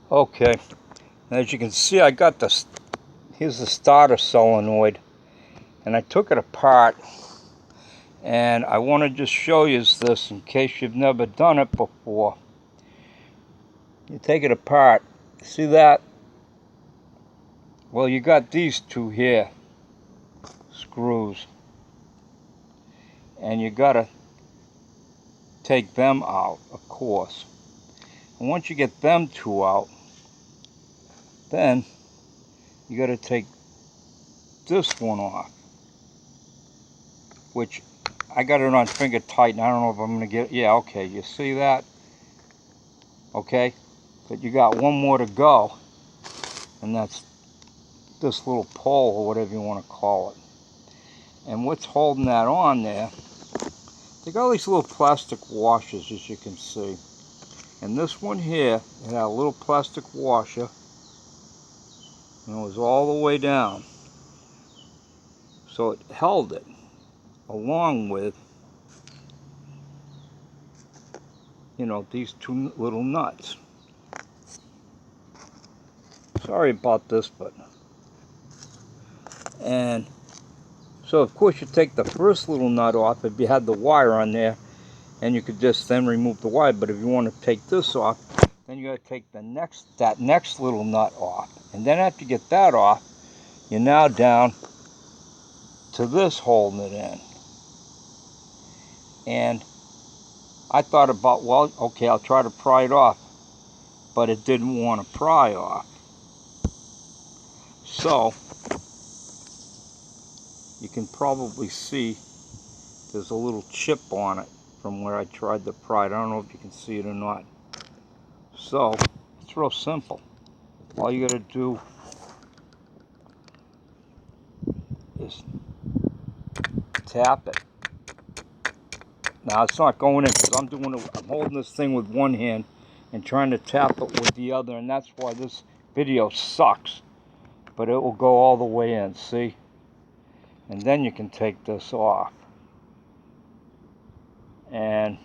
Okay, as you can see, I got this. Here's the starter solenoid, and I took it apart, and I want to just show you this in case you've never done it before. You take it apart, see that? Well, you got these two here, screws, and you gotta take them out, of course. And once you get them two out, then you gotta take this one off, which I got it on finger tight, and I don't know if I'm gonna get it. Yeah, okay, you see that? Okay, but you got one more to go, and that's this little pole, or whatever you want to call it. And what's holding that on there, they got all these little plastic washers, as you can see. And this one here, it had a little plastic washer, and it was all the way down. So it held it, along with, these two little nuts. Sorry about this, but... And so, of course, you take the first little nut off if you had the wire on there, and you could just then remove the wire. But if you want to take this off, then you got to take that next little nut off. And then after you get that off, you're now down to this holding it in. And I thought about, well, okay, I'll try to pry it off, but it didn't want to pry off. So you can probably see there's a little chip on it from where I tried to pry it. I don't know if you can see it or not. So it's real simple. All you got to do is tap it. Now it's not going in because I'm holding this thing with one hand and trying to tap it with the other, and that's why this video sucks. But it will go all the way in, see? And then you can take this off and,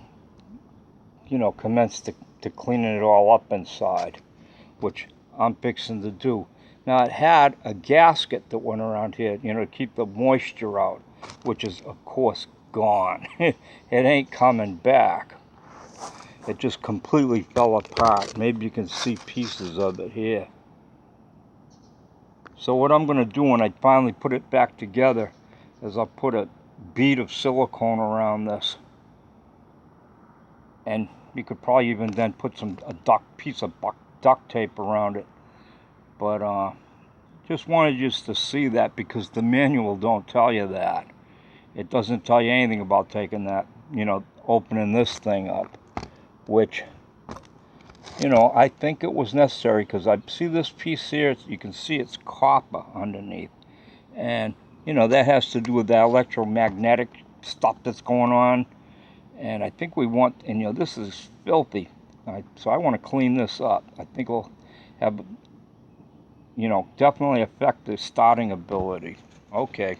commence to cleaning it all up inside, which I'm fixing to do. Now, it had a gasket that went around here, to keep the moisture out, which is, of course, gone. It ain't coming back. It just completely fell apart. Maybe you can see pieces of it here. So what I'm going to do when I finally put it back together is I'll put a bead of silicone around this. And you could probably even then put piece of duct tape around it. But just wanted you to see that, because the manual don't tell you that. It doesn't tell you anything about taking that, opening this thing up, which, I think it was necessary, because I see this piece here, you can see it's copper underneath. And, that has to do with that electromagnetic stuff that's going on. And I think we want, and this is filthy. So I want to clean this up. I think it'll have, definitely affect the starting ability. Okay.